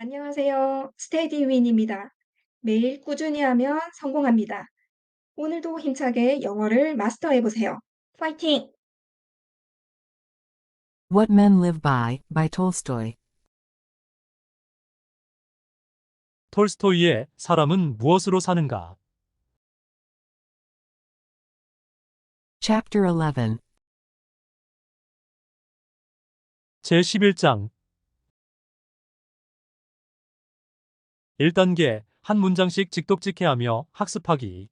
안녕하세요. 스테디윈입니다. 매일 꾸준히 하면 성공합니다. 오늘도 힘차게 영어를 마스터해 보세요. 파이팅! What Men Live by Tolstoy. 톨스토이의 사람은 무엇으로 사는가? Chapter 11. 제11장 1단계 한 문장씩 직독직해하며 학습하기.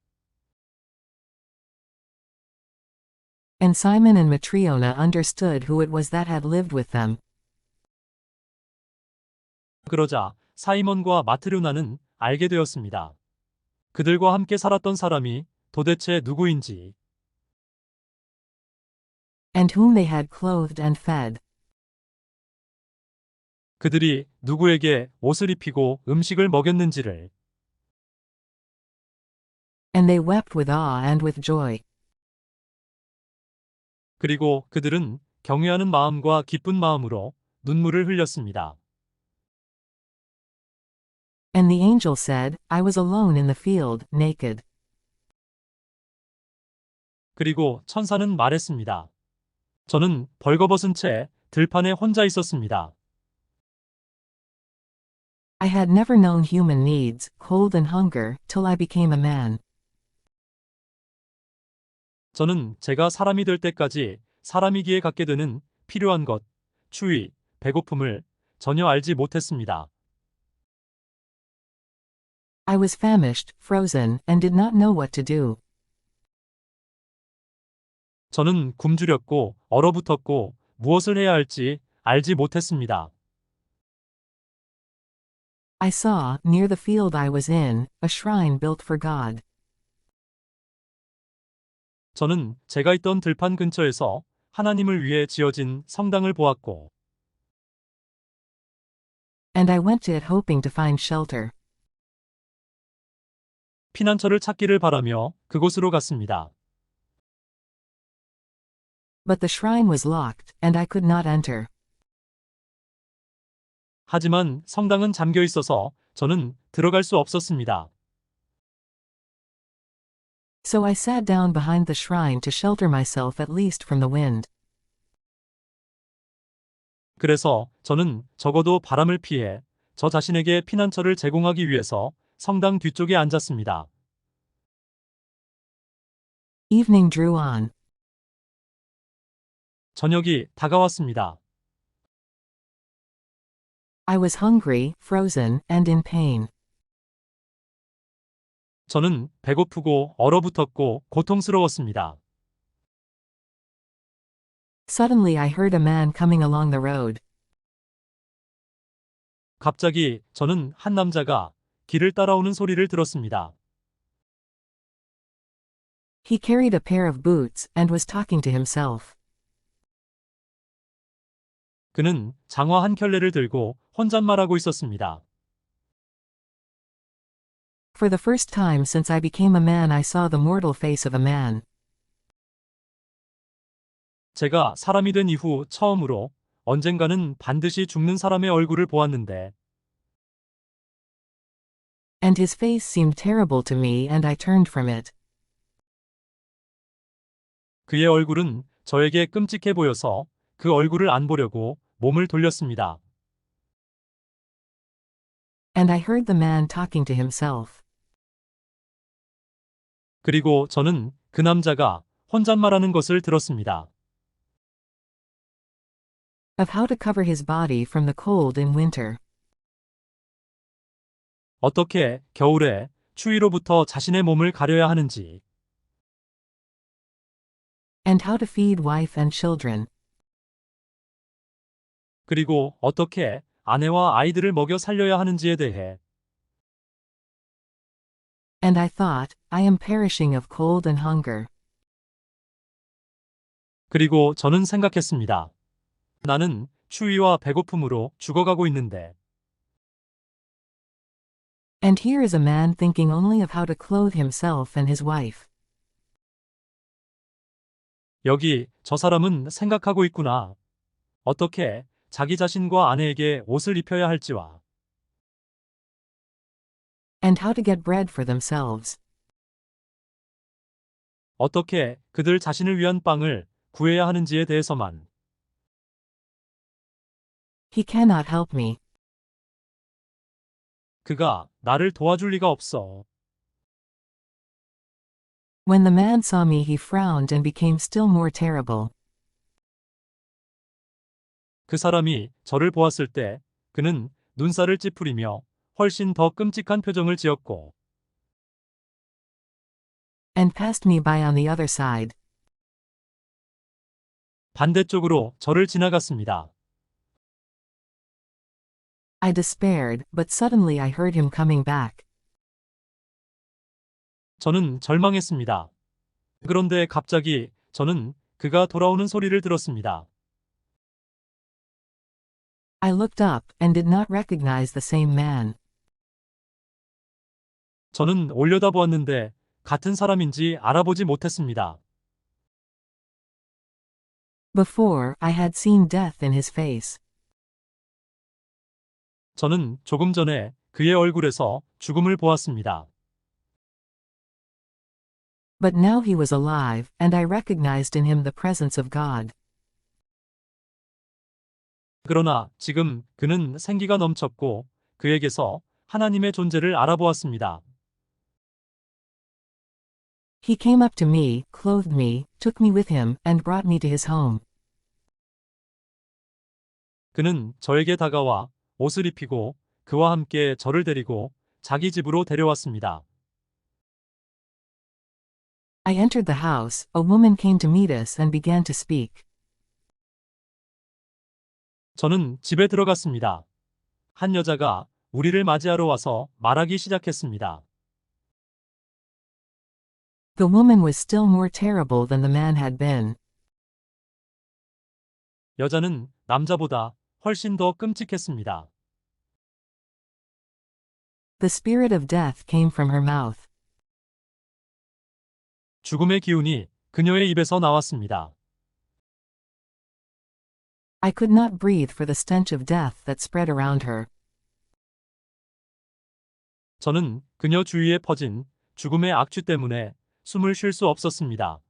And Simon and Matriona understood who it was that had lived with them. 그러자 사이먼과 마트류나는 알게 되었습니다. 그들과 함께 살았던 사람이 도대체 누구인지. And whom they had clothed and fed. 그들이 누구에게 옷을 입히고 음식을 먹였는지를. And they wept with awe and with joy. 그리고 그들은 경외하는 마음과 기쁜 마음으로 눈물을 흘렸습니다. And the angel said, I was alone in the field, naked. 그리고 천사는 말했습니다. 저는 벌거벗은 채 들판에 혼자 있었습니다. I had never known human needs, cold and hunger, till I became a man. 저는 제가 사람이 될 때까지 사람이기에 갖게 되는 필요한 것, 추위, 배고픔을 전혀 알지 못했습니다. I was famished, frozen, and did not know what to do. 저는 굶주렸고 얼어붙었고 무엇을 해야 할지 알지 못했습니다. I saw, near the field I was in, a shrine built for God. 저는 제가 있던 들판 근처에서 하나님을 위해 지어진 성당을 보았고 And I went to it hoping to find shelter. 피난처를 찾기를 바라며 그곳으로 갔습니다. But the shrine was locked, and I could not enter. 하지만 성당은 잠겨 있어서 저는 들어갈 수 없었습니다. So I sat down behind the shrine to shelter myself at least from the wind. 그래서 저는 적어도 바람을 피해 저 자신에게 피난처를 제공하기 위해서 성당 뒤쪽에 앉았습니다. Evening drew on. 저녁이 다가왔습니다. I was hungry, frozen, and in pain. 저는 배고프고 얼어붙었고 고통스러웠습니다. Suddenly I heard a man coming along the road. 갑자기 저는 한 남자가 길을 따라오는 소리를 들었습니다. He carried a pair of boots, and was talking to himself. 그는 장화 한 켤레를 들고 혼잣말하고 있었습니다. For the first time since I became a man I saw the mortal face of a man. 제가 사람이 된 이후 처음으로 언젠가는 반드시 죽는 사람의 얼굴을 보았는데 And his face seemed terrible to me and I turned from it. 그의 얼굴은 저에게 끔찍해 보여서 그 얼굴을 안 보려고 몸을 돌렸습니다. And I heard the man talking to himself. 그리고 저는 그 남자가 혼잣말하는 것을 들었습니다. Of how to cover his body from the cold in winter. 어떻게 겨울에 추위로부터 자신의 몸을 가려야 하는지, And how to feed wife and children. 그리고 어떻게 아내와 아이들을 먹여 살려야 하는지에 대해 And I thought, I am perishing of cold and hunger. 그리고 저는 생각했습니다. 나는 추위와 배고픔으로 죽어가고 있는데 And here is a man thinking only of how to clothe himself and his wife. 여기 저 사람은 생각하고 있구나. 어떻게 자기 자신과 아내에게 옷을 입혀야 할지와 and how to get bread for themselves. 어떻게 그들 자신을 위한 빵을 구해야 하는지에 대해서만. He cannot help me. 그가 나를 도와줄 리가 없어. When the man saw me, he frowned and became still more terrible. 그 사람이 저를 보았을 때 그는 눈살을 찌푸리며 훨씬 더 끔찍한 표정을 지었고 And passed me by on the other side. 반대쪽으로 저를 지나갔습니다. I despaired, but suddenly I heard him coming back. 저는 절망했습니다. 그런데 갑자기 저는 그가 돌아오는 소리를 들었습니다. I looked up and did not recognize the same man. 저는 올려다보았는데 같은 사람인지 알아보지 못했습니다. Before, I had seen death in his face. 저는 조금 전에 그의 얼굴에서 죽음을 보았습니다. But now he was alive, and I recognized in him the presence of God. 그러나 지금 그는 생기가 넘쳤고 그에게서 하나님의 존재를 알아보았습니다. He came up to me, clothed me, took me with him, and brought me to his home. 그는 저에게 다가와 옷을 입히고 그와 함께 저를 데리고 자기 집으로 데려왔습니다. I entered the house, a woman came to meet us and began to speak. 저는 집에 들어갔습니다. 한 여자가 우리를 맞이하러 와서 말하기 시작했습니다. The woman was still more terrible than the man had been. 여자는 남자보다 훨씬 더 끔찍했습니다. The spirit of death came from her mouth. 죽음의 기운이 그녀의 입에서 나왔습니다. I could not breathe for the stench of death that spread around her. 저는 그녀 주위에 퍼진 죽음의 악취 때문에 숨을 쉴 수 없었습니다.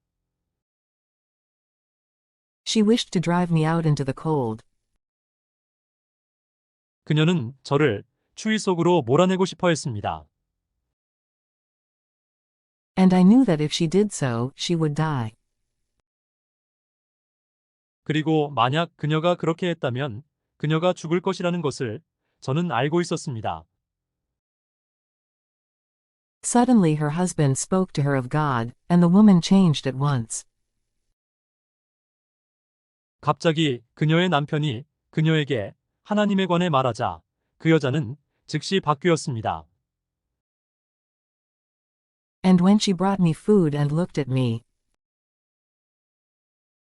She wished to drive me out into the cold. 그녀는 저를 추위 속으로 몰아내고 싶어 했습니다. And I knew that if she did so, she would die. 그리고 만약 그녀가 그렇게 했다면 그녀가 죽을 것이라는 것을 저는 알고 있었습니다. Suddenly her husband spoke to her of God, and the woman changed at once. 갑자기 그녀의 남편이 그녀에게 하나님에 관해 말하자 그 여자는 즉시 바뀌었습니다. And when she brought me food and looked at me,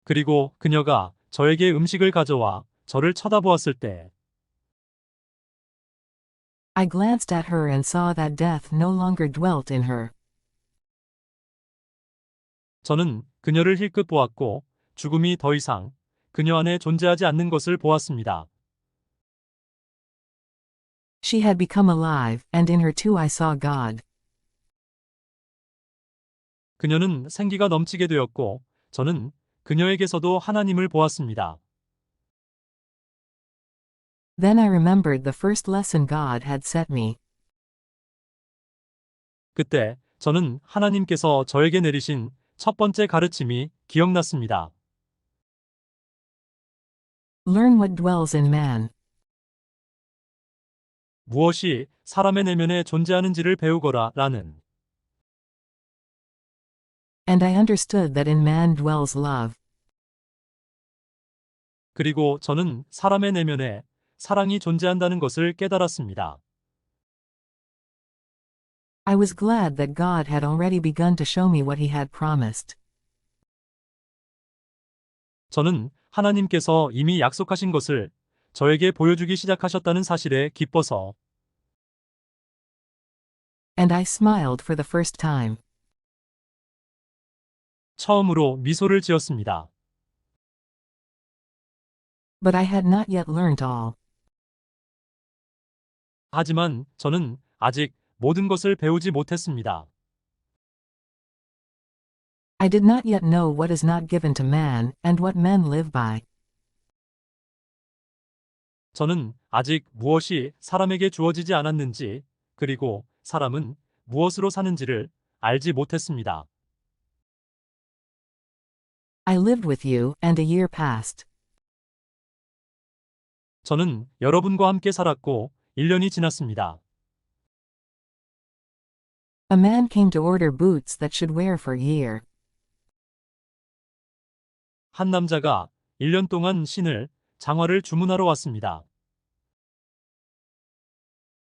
그리고 그녀가 저에게 음식을 가져와 저를 쳐다보았을 때 I glanced at her and saw that death no longer dwelt in her. 저는 그녀를 힐끗 보았고 죽음이 더 이상 그녀 안에 존재하지 않는 것을 보았습니다. She had become alive, and in her too I saw God. 그녀는 생기가 넘치게 되었고 저는 그녀에게서도 하나님을 보았습니다. Then I remembered the first lesson God had set me. 그때 저는 하나님께서 저에게 내리신 첫 번째 가르침이 기억났습니다. Learn what dwells in man. 무엇이 사람의 내면에 존재하는지를 배우거라 라는. And I understood that in man dwells love. 그리고 저는 사람의 내면에 사랑이 존재한다는 것을 깨달았습니다. I was glad that God had already begun to show me what he had promised. 저는 하나님께서 이미 약속하신 것을 저에게 보여주기 시작하셨다는 사실에 기뻐서 And I smiled for the first time. 처음으로 미소를 지었습니다. But I had not yet learned all. 하지만 저는 아직 모든 것을 배우지 못했습니다. I did not yet know what is not given to man, and what men live by. 저는 아직 무엇이 사람에게 주어지지 않았는지, 그리고 사람은 무엇으로 사는지를 알지 못했습니다. I lived with you, and a year passed. 저는 여러분과 함께 살았고 1년이 지났습니다. A man came to order boots that should wear for a year. 한 남자가 1년 동안 신을, 장화를 주문하러 왔습니다.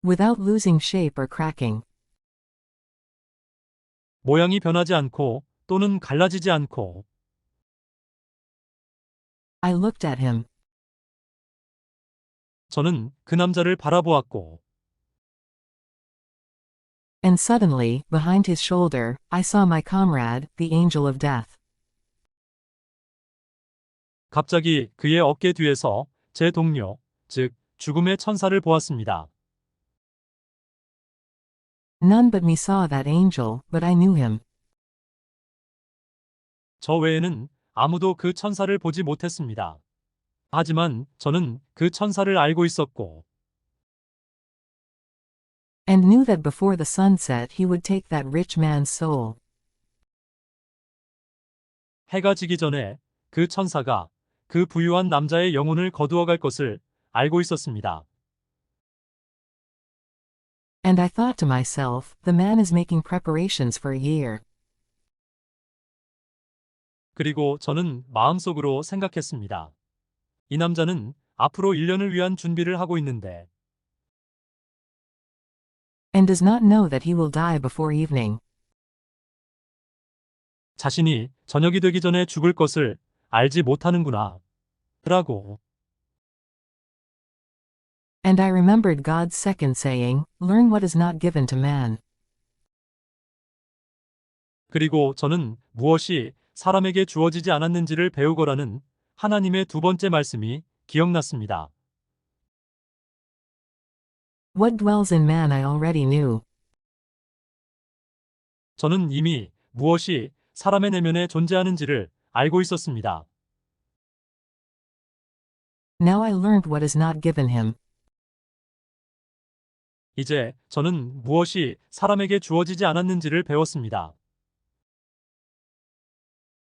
Without losing shape or cracking. 모양이 변하지 않고 또는 갈라지지 않고. I looked at him. 저는 그 남자를 바라보았고 And suddenly, behind his shoulder, I saw my comrade, the angel of death. 갑자기 그의 어깨 뒤에서 제 동료, 즉 죽음의 천사를 보았습니다. None but me saw that angel, but I knew him. 저 외에는 아무도 그 천사를 보지 못했습니다. 하지만 저는 그 천사를 알고 있었고 And knew that before the sun set he would take that rich man's soul. 해가 지기 전에 그 천사가 그 부유한 남자의 영혼을 거두어갈 것을 알고 있었습니다. And I thought to myself, the man is making preparations for a year. 그리고 저는 마음속으로 생각했습니다. 이 남자는 앞으로 1년을 위한 준비를 하고 있는데 And does not know that he will die before evening. 자신이 저녁이 되기 전에 죽을 것을 알지 못하는구나. 라고. And I remembered God's second saying, learn what is not given to man. 그리고 저는 무엇이 사람에게 주어지지 않았는지를 배우거라는 하나님의 두 번째 말씀이 기억났습니다. What dwells in man I already knew. 저는 이미 무엇이 사람의 내면에 존재하는지를 알고 있었습니다. Now I learned what is not given him. 이제 저는 무엇이 사람에게 주어지지 않았는지를 배웠습니다.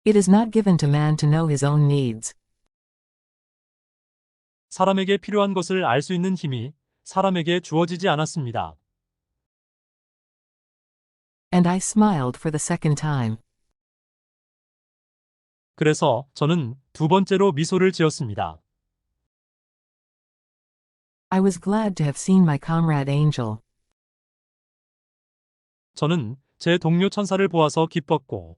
It is not given to man to know his own needs. 사람에게 필요한 것을 알 수 있는 힘이 사람에게 주어지지 않았습니다. And I smiled for the second time. 그래서 저는 두 번째로 미소를 지었습니다. I was glad to have seen my comrade angel. 저는 제 동료 천사를 보아서 기뻤고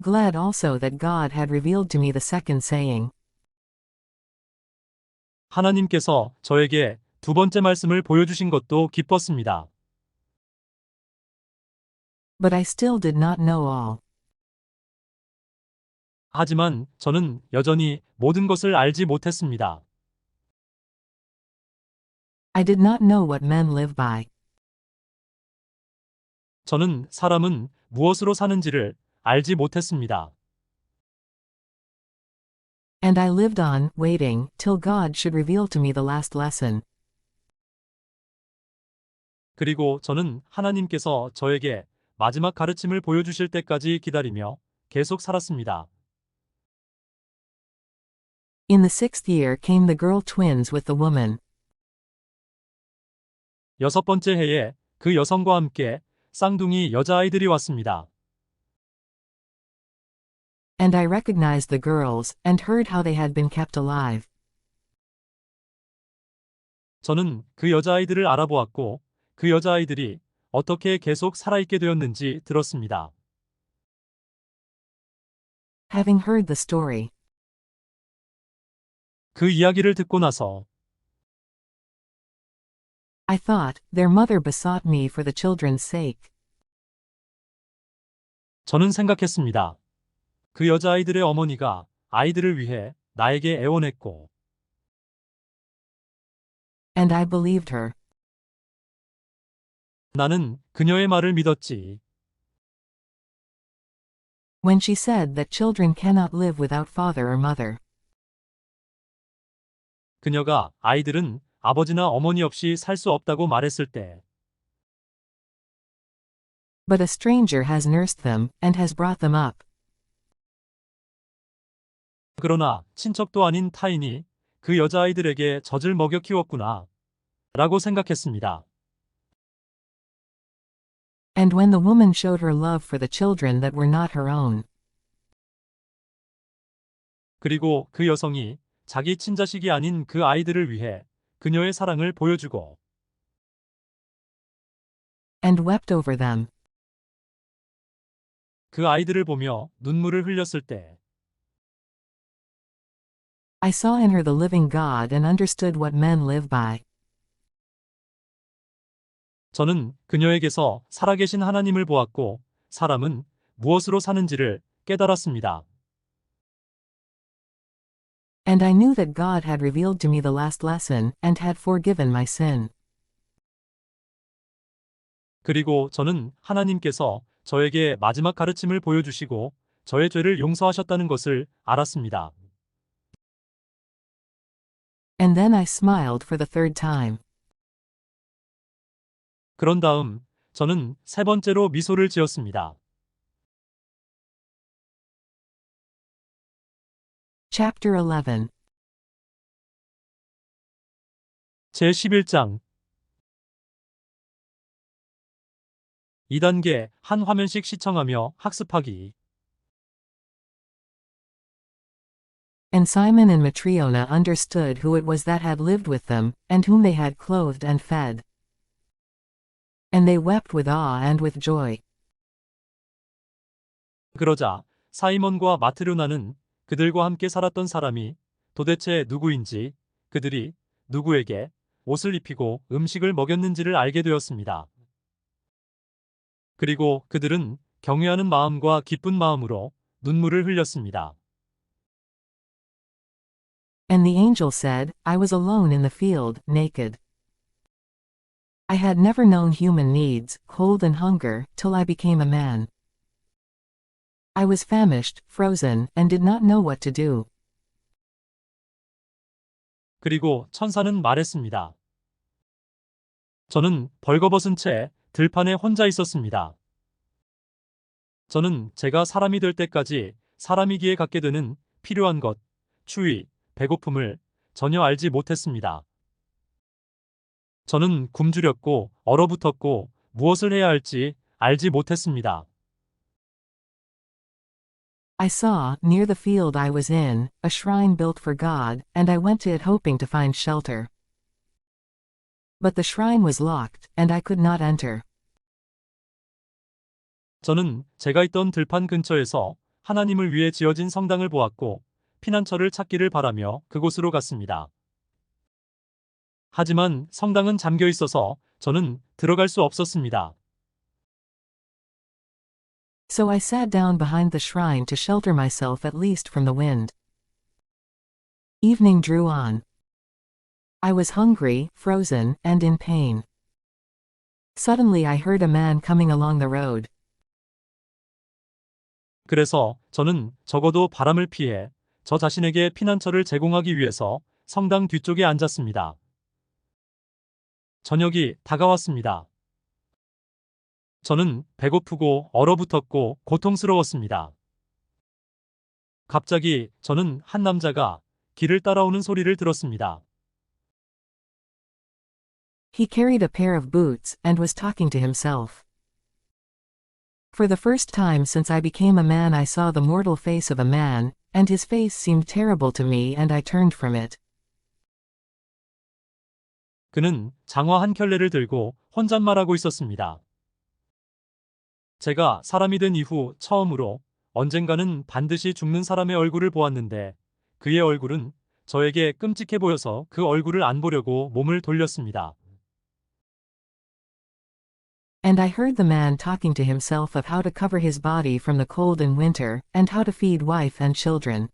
Glad also that God had revealed to me the second saying. 하나님께서 저에게 두 번째 말씀을 보여주신 것도 기뻤습니다. But I still did not know all. 하지만 저는 여전히 모든 것을 알지 못했습니다. I did not know what men live by. 저는 사람은 무엇으로 사는지를 알지 못했습니다. And I lived on, waiting, till God should reveal to me the last lesson. 그리고 저는 하나님께서 저에게 마지막 가르침을 보여주실 때까지 기다리며 계속 살았습니다. In the 6th year came the girl twins with the woman. 여섯 번째 해에 그 여성과 함께 쌍둥이 여자아이들이 왔습니다. And I recognized the girls, and heard how they had been kept alive. 저는 그 여자아이들을 알아보았고 그 여자아이들이 어떻게 계속 살아있게 되었는지 들었습니다. Having heard the story, 그 이야기를 듣고 나서 I thought, their mother besought me for the children's sake. 저는 생각했습니다. 그 여자아이들의 어머니가 아이들을 위해 나에게 애원했고 And I believed her. 나는 그녀의 말을 믿었지. When she said that children cannot live without father or mother. 그녀가 아이들은 아버지나 어머니 없이 살 수 없다고 말했을 때, But a stranger has nursed them, and has brought them up. 그러나 친척도 아닌 타인이 그 여자아이들에게 젖을 먹여 키웠구나, 라고 생각했습니다. And when the woman showed her love for the children that were not her own. 그리고 그 여성이 자기 친자식이 아닌 그 아이들을 위해 그녀의 사랑을 보여주고, And wept over them. 그 아이들을 보며 눈물을 흘렸을 때, I saw in her the living God and understood what men live by. 저는 그녀에게서 살아계신 하나님을 보았고, 사람은 무엇으로 사는지를 깨달았습니다. And I knew that God had revealed to me the last lesson, and had forgiven my sin. 그리고 저는 하나님께서 저에게 마지막 가르침을 보여주시고 저의 죄를 용서하셨다는 것을 알았습니다. And then I smiled for the third time. 그런 다음 저는 세 번째로 미소를 지었습니다. Chapter 11. 제11장 2단계 한 화면씩 시청하며 학습하기. And Simon and Matriona understood who it was that had lived with them, and whom they had clothed and fed. And they wept with awe and with joy. 그러자 사이먼과 마트료나는 그들과 함께 살았던 사람이 도대체 누구인지, 그들이 누구에게 옷을 입히고 음식을 먹였는지를 알게 되었습니다. 그리고 그들은 경외하는 마음과 기쁜 마음으로 눈물을 흘렸습니다. And the angel said, I was alone in the field, naked. I had never known human needs, cold and hunger, till I became a man. I was famished, frozen, and did not know what to do. 그리고 천사는 말했습니다. 저는 벌거벗은 채 들판에 혼자 있었습니다. 저는 제가 사람이 될 때까지 사람이기에 갖게 되는 필요한 것, 추위, 배고픔을 전혀 알지 못했습니다. 저는 굶주렸고 얼어붙었고 무엇을 해야 할지 알지 못했습니다. I saw, near the field I was in, a shrine built for God, and I went to it hoping to find shelter. But the shrine was locked, and I could not enter. 저는 제가 있던 들판 근처에서 하나님을 위해 지어진 성당을 보았고 피난처를 찾기를 바라며 그곳으로 갔습니다. 하지만 성당은 잠겨 있어서 저는 들어갈 수 없었습니다. So I sat down behind the shrine to shelter myself at least from the wind. Evening drew on. I was hungry, frozen, and in pain. Suddenly I heard a man coming along the road. 그래서 저는 적어도 바람을 피해 저 자신에게 피난처를 제공하기 위해서 성당 뒤쪽에 앉았습니다. 저녁이 다가왔습니다. 저는 배고프고 얼어붙었고 고통스러웠습니다. 갑자기 저는 한 남자가 길을 따라오는 소리를 들었습니다. He carried a pair of boots, and was talking to himself. For the first time since I became a man I saw the mortal face of a man, and his face seemed terrible to me and I turned from it. 그는 장화 한 켤레를 들고 혼잣말하고 있었습니다. 제가 사람이 된 이후 처음으로 언젠가는 반드시 죽는 사람의 얼굴을 보았는데 그의 얼굴은 저에게 끔찍해 보여서 그 얼굴을 안 보려고 몸을 돌렸습니다. And I heard the man talking to himself of how to cover his body from the cold in winter, and how to feed wife and children.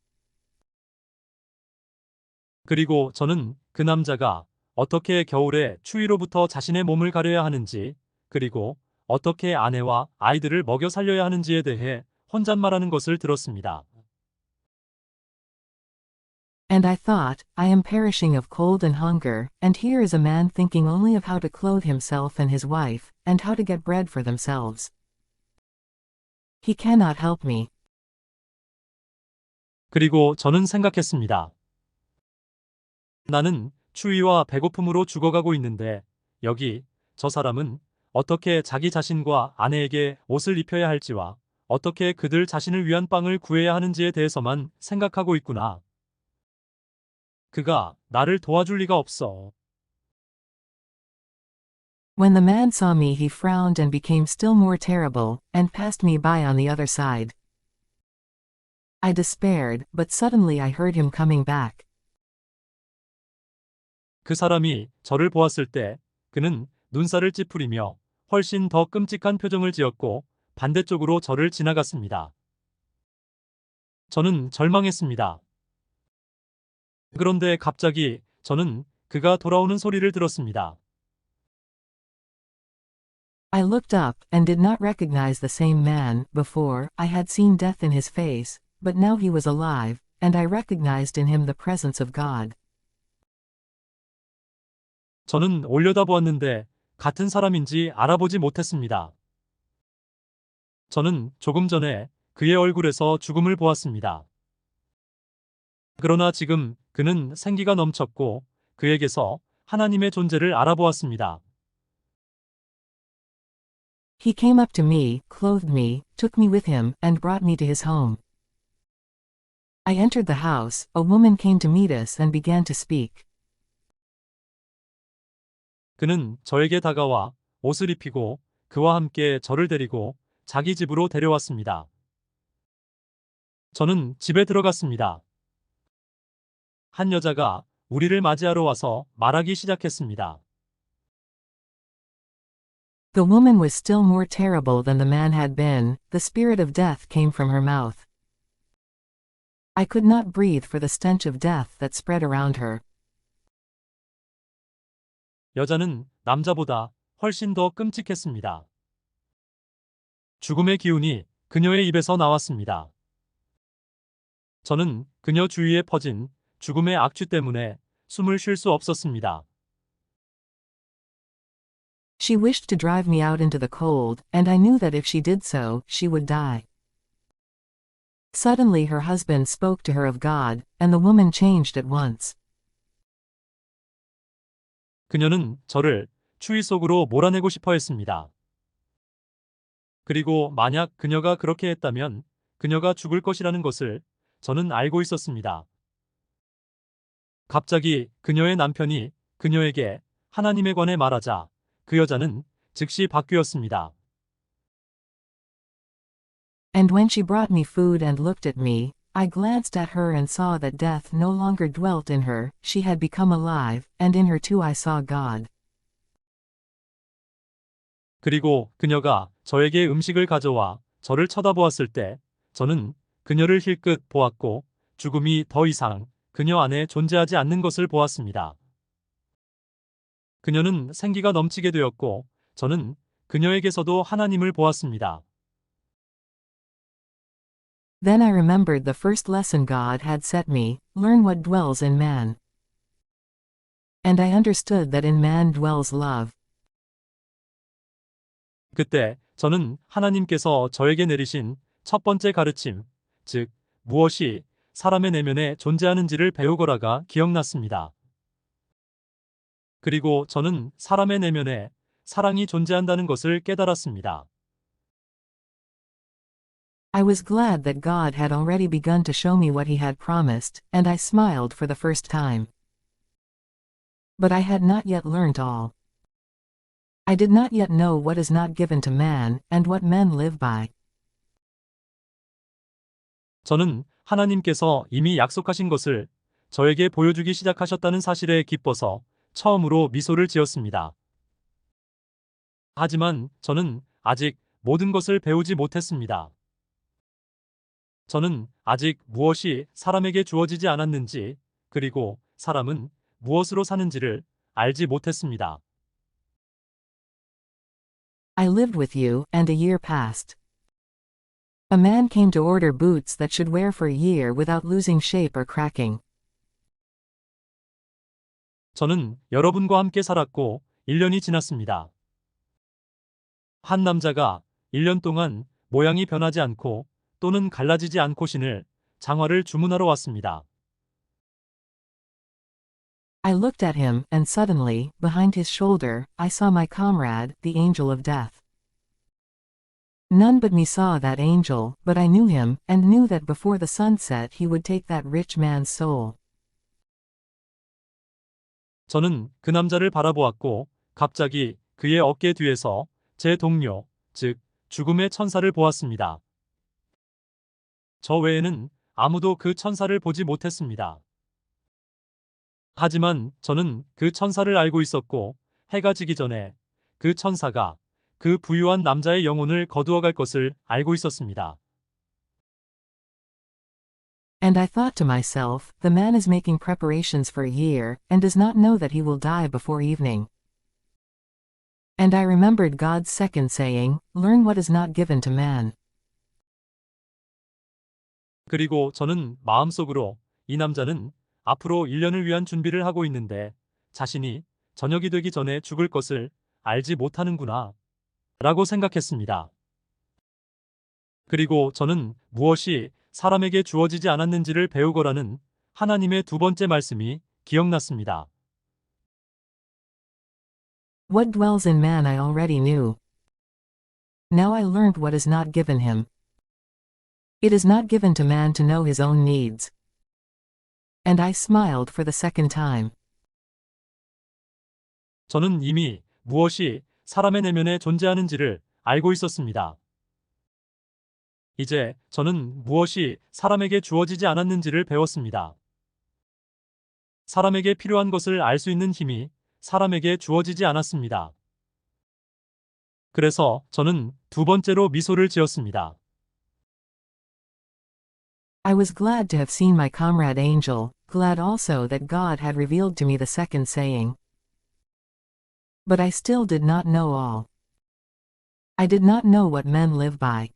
그리고 저는 그 남자가 어떻게 겨울에 추위로부터 자신의 몸을 가려야 하는지, 그리고 어떻게 아내와 아이들을 먹여 살려야 하는지에 대해 혼잣말하는 것을 들었습니다. And I thought, I am perishing of cold and hunger, and here is a man thinking only of how to clothe himself and his wife, and how to get bread for themselves. He cannot help me. 그리고 저는 생각했습니다. 나는 추위와 배고픔으로 죽어가고 있는데 여기 저 사람은 어떻게 자기 자신과 아내에게 옷을 입혀야 할지와 어떻게 그들 자신을 위한 빵을 구해야 하는지에 대해서만 생각하고 있구나. 그가 나를 도와줄 리가 없어. When the man saw me, he frowned and became still more terrible, and passed me by on the other side. I despaired, but suddenly I heard him coming back. 그 사람이 저를 보았을 때 그는 눈살을 찌푸리며 훨씬 더 끔찍한 표정을 지었고 반대쪽으로 저를 지나갔습니다. 저는 절망했습니다. 그런데 갑자기 저는 그가 돌아오는 소리를 들었습니다. I looked up, and did not recognize the same man. Before, I had seen death in his face, but now he was alive, and I recognized in him the presence of God. 저는 올려다보았는데 같은 사람인지 알아보지 못했습니다. 저는 조금 전에 그의 얼굴에서 죽음을 보았습니다. 그러나 지금 그는 생기가 넘쳤고 그에게서 하나님의 존재를 알아보았습니다. He came up to me, clothed me, took me with him, and brought me to his home. I entered the house, a woman came to meet us and began to speak. 그는 저에게 다가와 옷을 입히고 그와 함께 저를 데리고 자기 집으로 데려왔습니다. 저는 집에 들어갔습니다. 한 여자가 우리를 맞이하러 와서 말하기 시작했습니다. The woman was still more terrible than the man had been, the spirit of death came from her mouth. I could not breathe for the stench of death that spread around her. 여자는 남자보다 훨씬 더 끔찍했습니다. 죽음의 기운이 그녀의 입에서 나왔습니다. 저는 그녀 주위에 퍼진 죽음의 악취 때문에 숨을 쉴 수 없었습니다. She wished to drive me out into the cold, and I knew that if she did so, she would die. Suddenly her husband spoke to her of God, and the woman changed at once. 그녀는 저를 추위 속으로 몰아내고 싶어 했습니다. 그리고 만약 그녀가 그렇게 했다면 그녀가 죽을 것이라는 것을 저는 알고 있었습니다. 갑자기 그녀의 남편이 그녀에게 하나님에 관해 말하자 그 여자는 즉시 바뀌었습니다. And when she brought me food and looked at me, I glanced at her and saw that death no longer dwelt in her, she had become alive, and in her too I saw God. 그리고 그녀가 저에게 음식을 가져와 저를 쳐다보았을 때 저는 그녀를 힐끗 보았고 죽음이 더 이상 그녀 안에 존재하지 않는 것을 보았습니다. 그녀는 생기가 넘치게 되었고 저는 그녀에게서도 하나님을 보았습니다. Then I remembered the first lesson God had set me, learn what dwells in man. And I understood that in man dwells love. 그때 저는 하나님께서 저에게 내리신 첫 번째 가르침, 즉 무엇이 사람의 내면에 존재하는지를 배우거라가 기억났습니다. 그리고 저는 사람의 내면에 사랑이 존재한다는 것을 깨달았습니다. I was glad that God had already begun to show me what he had promised, and I smiled for the first time. But I had not yet learnt all. I did not yet know what is not given to man, and what men live by. 저는 하나님께서 이미 약속하신 것을 저에게 보여주기 시작하셨다는 사실에 기뻐서 처음으로 미소를 지었습니다. 하지만 저는 아직 모든 것을 배우지 못했습니다. 저는 아직 무엇이 사람에게 주어지지 않았는지, 그리고 사람은 무엇으로 사는지를 알지 못했습니다. I lived with you, and a year passed. A man came to order boots that should wear for a year without losing shape or cracking. 저는 여러분과 함께 살았고 1년이 지났습니다. 한 남자가 1년 동안 모양이 변하지 않고 또는 갈라지지 않고 신을 장화를 주문하러 왔습니다. I looked at him, and suddenly, behind his shoulder, I saw my comrade, the angel of death. None but me saw that angel, but I knew him, and knew that before the sun set he would take that rich man's soul. 저는 그 남자를 바라보았고 갑자기 그의 어깨 뒤에서 제 동료, 즉 죽음의 천사를 보았습니다. 저 외에는 아무도 그 천사를 보지 못했습니다. 하지만 저는 그 천사를 알고 있었고 해가 지기 전에 그 천사가 그 부유한 남자의 영혼을 거두어갈 것을 알고 있었습니다. And I thought to myself, the man is making preparations for a year, and does not know that he will die before evening. And I remembered God's second saying, learn what is not given to man. 그리고 저는 마음속으로 이 남자는 앞으로 1년을 위한 준비를 하고 있는데 자신이 저녁이 되기 전에 죽을 것을 알지 못하는구나 라고 생각했습니다. 그리고 저는 무엇이 사람에게 주어지지 않았는지를 배우거라는 하나님의 두 번째 말씀이 기억났습니다. What dwells in man I already knew. Now I learned what is not given him. It is not given to man to know his own needs. And I smiled for the second time. 저는 이미 무엇이 사람의 내면에 존재하는지를 알고 있었습니다. 이제 저는 무엇이 사람에게 주어지지 않았는지를 배웠습니다. 사람에게 필요한 것을 알 수 있는 힘이 사람에게 주어지지 않았습니다. 그래서 저는 두 번째로 미소를 지었습니다. I was glad to have seen my comrade angel, glad also that God had revealed to me the second saying. But I still did not know all. I did not know what men live by.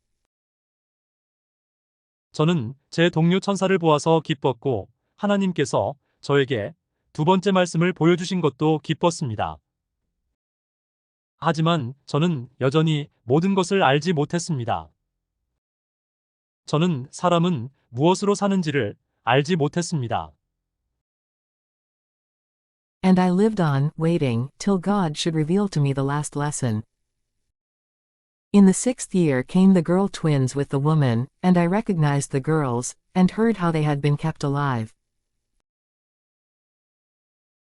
저는 제 동료 천사를 보아서 기뻤고 하나님께서 저에게 두 번째 말씀을 보여주신 것도 기뻤습니다. 하지만 저는 여전히 모든 것을 알지 못했습니다. 저는 사람은 무엇으로 사는지를 알지 못했습니다. And I lived on, waiting, till God should reveal to me the last lesson. In the 6th year came the girl twins with the woman, and I recognized the girls, and heard how they had been kept alive.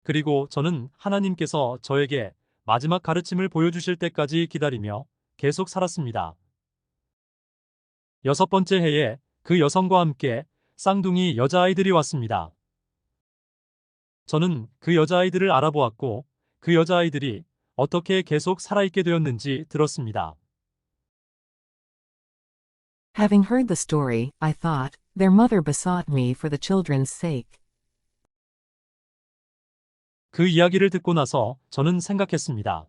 그리고 저는 하나님께서 저에게 마지막 가르침을 보여주실 때까지 기다리며 계속 살았습니다. 6번째 해에 그 여성과 함께 쌍둥이 여자아이들이 왔습니다. 저는 그 여자아이들을 알아보았고 그 여자아이들이 어떻게 계속 살아있게 되었는지 들었습니다. Having heard the story, I thought, their mother besought me for the children's sake. 그 이야기를 듣고 나서 저는 생각했습니다.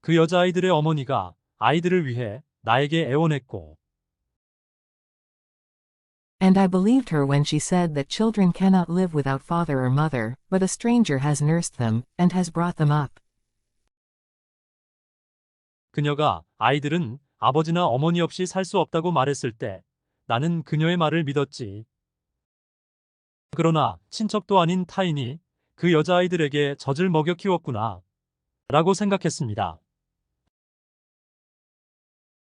그 여자아이들의 어머니가 아이들을 위해 나에게 애원했고 And I believed her when she said that children cannot live without father or mother, but a stranger has nursed them, and has brought them up. 그녀가 아이들은 아버지나 어머니 없이 살 수 없다고 말했을 때 나는 그녀의 말을 믿었지. 그러나 친척도 아닌 타인이 그 여자아이들에게 젖을 먹여 키웠구나 라고 생각했습니다.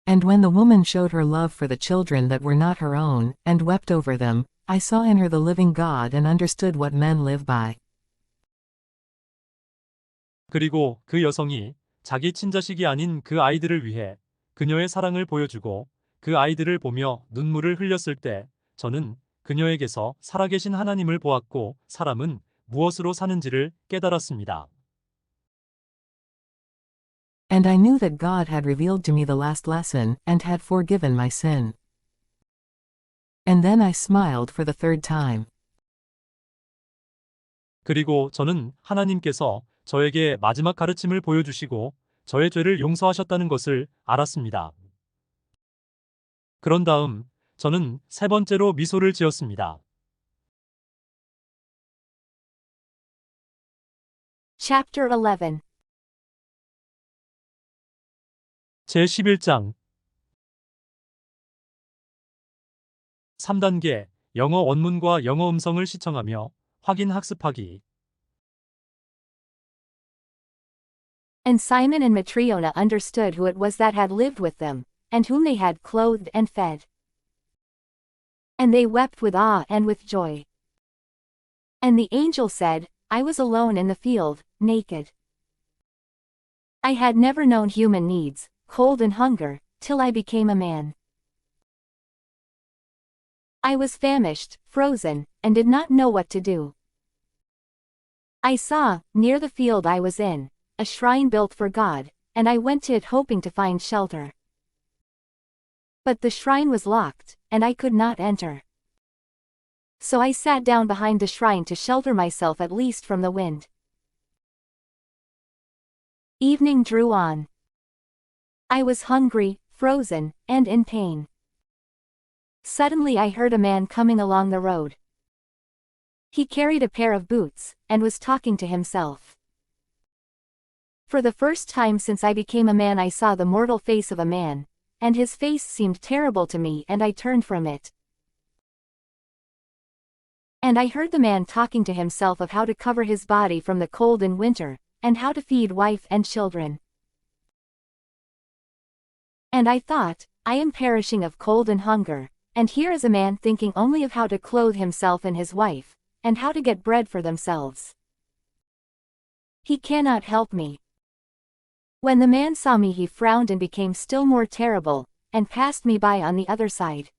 And when the woman showed her love for the children that were not her own, and wept over them, I saw in her the living God and understood what men live by. 그리고 그 여성이 자기 친자식이 아닌 그 아이들을 위해 그녀의 사랑을 보여주고 그 아이들을 보며 눈물을 흘렸을 때 저는 그녀에게서 살아계신 하나님을 보았고 사람은 무엇으로 사는지를 깨달았습니다. And I knew that God had revealed to me the last lesson, and had forgiven my sin. And then I smiled for the third time. 그리고 저는 하나님께서 저에게 마지막 가르침을 보여주시고 저의 죄를 용서하셨다는 것을 알았습니다. 그런 다음 저는 세 번째로 미소를 지었습니다. Chapter 11. 제11장 3단계 영어 원문과 영어 음성을 시청하며 확인 학습하기. And Simon and Matriona understood who it was that had lived with them, and whom they had clothed and fed. And they wept with awe and with joy. And the angel said, I was alone in the field, naked. I had never known human needs, cold and hunger, till I became a man. I was famished, frozen, and did not know what to do. I saw, near the field I was in, a shrine built for God, and I went to it hoping to find shelter. But the shrine was locked, and I could not enter. So I sat down behind the shrine to shelter myself at least from the wind. Evening drew on. I was hungry, frozen, and in pain. Suddenly I heard a man coming along the road. He carried a pair of boots, and was talking to himself. For the first time since I became a man I saw the mortal face of a man, and his face seemed terrible to me and I turned from it. And I heard the man talking to himself of how to cover his body from the cold in winter, and how to feed wife and children. And I thought, I am perishing of cold and hunger, and here is a man thinking only of how to clothe himself and his wife, and how to get bread for themselves. He cannot help me. When the man saw me he frowned and became still more terrible, and passed me by on the other side.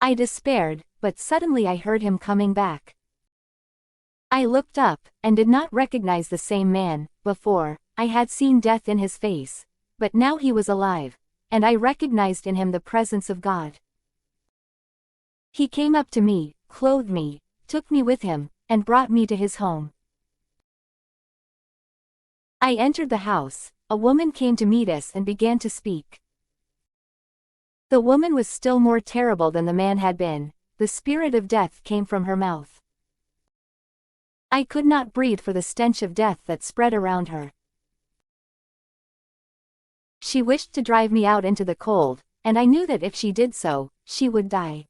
I despaired, but suddenly I heard him coming back. I looked up, and did not recognize the same man. Before, I had seen death in his face, but now he was alive, and I recognized in him the presence of God. He came up to me, clothed me, took me with him, and brought me to his home. I entered the house, a woman came to meet us and began to speak. The woman was still more terrible than the man had been, the spirit of death came from her mouth. I could not breathe for the stench of death that spread around her. She wished to drive me out into the cold, and I knew that if she did so, she would die.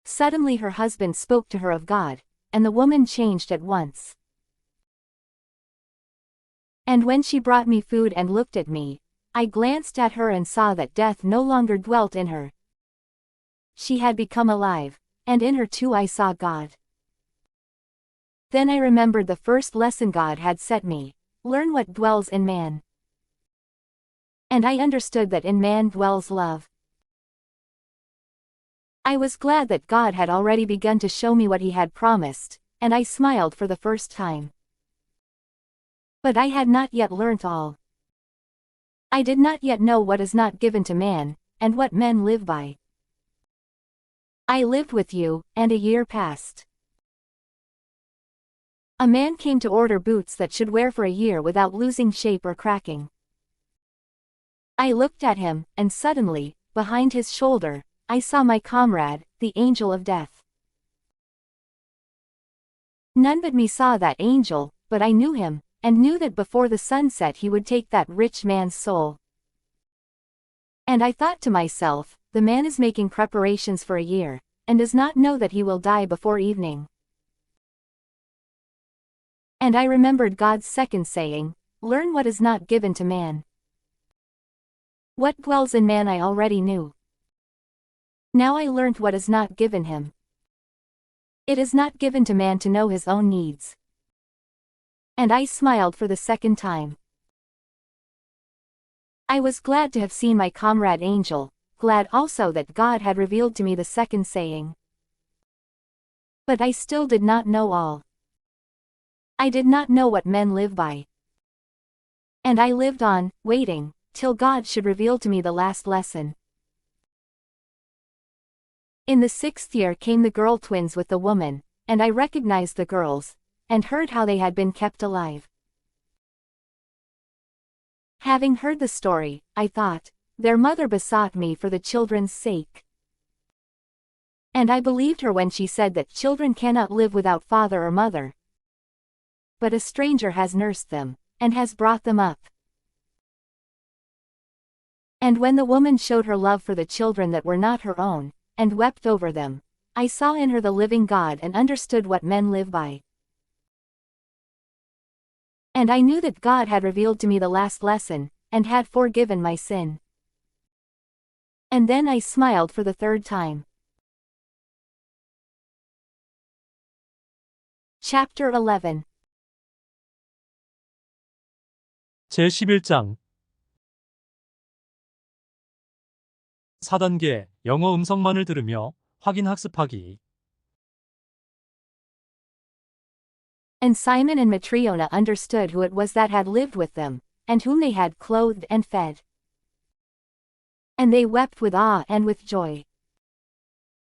Suddenly her husband spoke to her of God, and the woman changed at once. And when she brought me food and looked at me, I glanced at her and saw that death no longer dwelt in her. She had become alive, and in her too I saw God. Then I remembered the first lesson God had set me, learn what dwells in man. And I understood that in man dwells love. I was glad that God had already begun to show me what he had promised, and I smiled for the first time. But I had not yet learnt all. I did not yet know what is not given to man, and what men live by. I lived with you, and a year passed. A man came to order boots that should wear for a year without losing shape or cracking. I looked at him, and suddenly, behind his shoulder, I saw my comrade, the angel of death. None but me saw that angel, but I knew him, and knew that before the sun set he would take that rich man's soul. And I thought to myself, the man is making preparations for a year, and does not know that he will die before evening. And I remembered God's second saying, learn what is not given to man. What dwells in man I already knew. Now I learnt what is not given him. It is not given to man to know his own needs. And I smiled for the second time. I was glad to have seen my comrade angel, glad also that God had revealed to me the second saying. But I still did not know all. I did not know what men live by. And I lived on, waiting, till God should reveal to me the last lesson. In the 6th year came the girl twins with the woman, and I recognized the girls, and heard how they had been kept alive. Having heard the story, I thought, their mother besought me for the children's sake. And I believed her when she said that children cannot live without father or mother. But a stranger has nursed them, and has brought them up. And when the woman showed her love for the children that were not her own, and wept over them, I saw in her the living God and understood what men live by. And I knew that God had revealed to me the last lesson, and had forgiven my sin. And then I smiled for the third time. Chapter 11. 제11장 4단계 영어 음성만을 들으며 확인 학습하기. And Simon and Matriona understood who it was that had lived with them, and whom they had clothed and fed. And they wept with awe and with joy.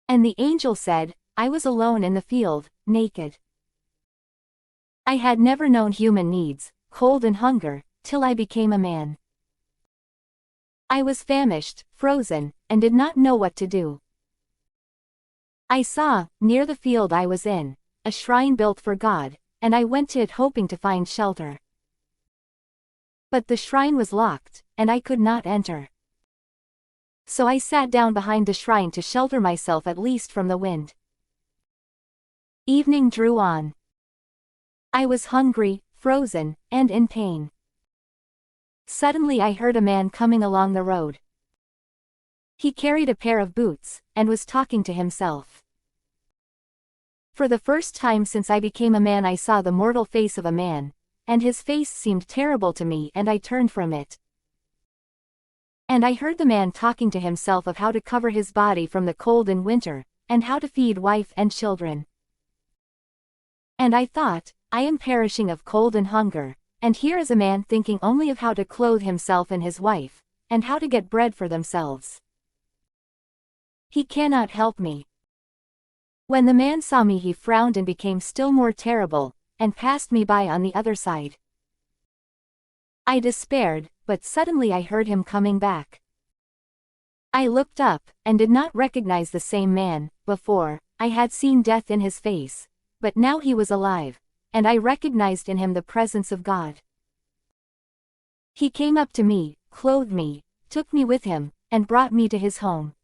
And the angel said, I was alone in the field, naked. I had never known human needs, cold and hunger, till I became a man. I was famished, frozen, and did not know what to do. I saw, near the field I was in, a shrine built for God, and I went to it hoping to find shelter. But the shrine was locked, and I could not enter. So I sat down behind the shrine to shelter myself at least from the wind. Evening drew on. I was hungry, frozen, and in pain. Suddenly I heard a man coming along the road. He carried a pair of boots, and was talking to himself. For the first time since I became a man I saw the mortal face of a man, and his face seemed terrible to me and I turned from it. And I heard the man talking to himself of how to cover his body from the cold in winter, and how to feed wife and children. And I thought, I am perishing of cold and hunger, and here is a man thinking only of how to clothe himself and his wife, and how to get bread for themselves. He cannot help me. When the man saw me he frowned and became still more terrible, and passed me by on the other side. I despaired, but suddenly I heard him coming back. I looked up, and did not recognize the same man. Before, I had seen death in his face, but now he was alive, and I recognized in him the presence of God. He came up to me, clothed me, took me with him, and brought me to his home.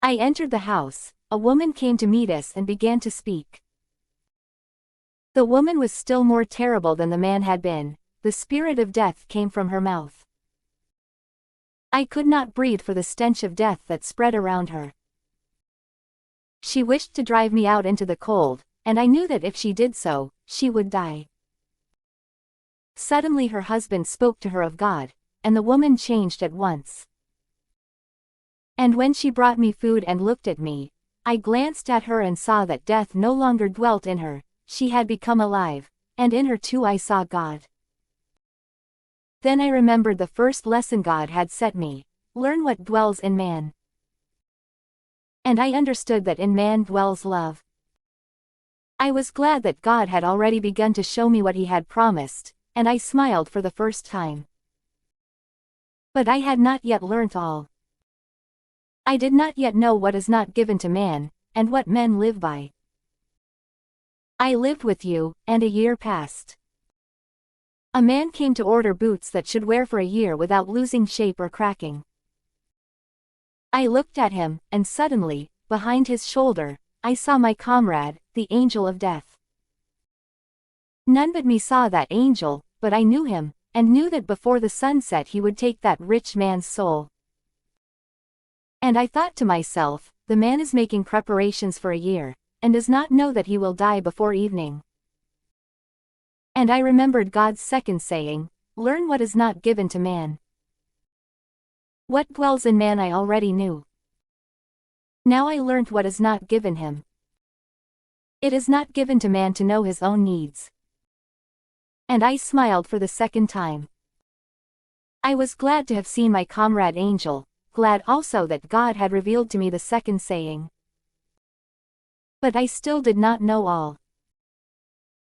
I entered the house. A woman came to meet us and began to speak. The woman was still more terrible than the man had been. The spirit of death came from her mouth. I could not breathe for the stench of death that spread around her. She wished to drive me out into the cold, and I knew that if she did so, she would die. Suddenly her husband spoke to her of God, and the woman changed at once. And when she brought me food and looked at me, I glanced at her and saw that death no longer dwelt in her, she had become alive, and in her too I saw God. Then I remembered the first lesson God had set me, learn what dwells in man. And I understood that in man dwells love. I was glad that God had already begun to show me what he had promised, and I smiled for the first time. But I had not yet learnt all. I did not yet know what is not given to man, and what men live by. I lived with you, and a year passed. A man came to order boots that should wear for a year without losing shape or cracking. I looked at him, and suddenly, behind his shoulder, I saw my comrade, the angel of death. None but me saw that angel, but I knew him, and knew that before the sun set he would take that rich man's soul. And I thought to myself, the man is making preparations for a year, and does not know that he will die before evening. And I remembered God's second saying, learn what is not given to man. What dwells in man I already knew. Now I learnt what is not given him. It is not given to man to know his own needs. And I smiled for the second time. I was glad to have seen my comrade angel, glad also that God had revealed to me the second saying. But I still did not know all.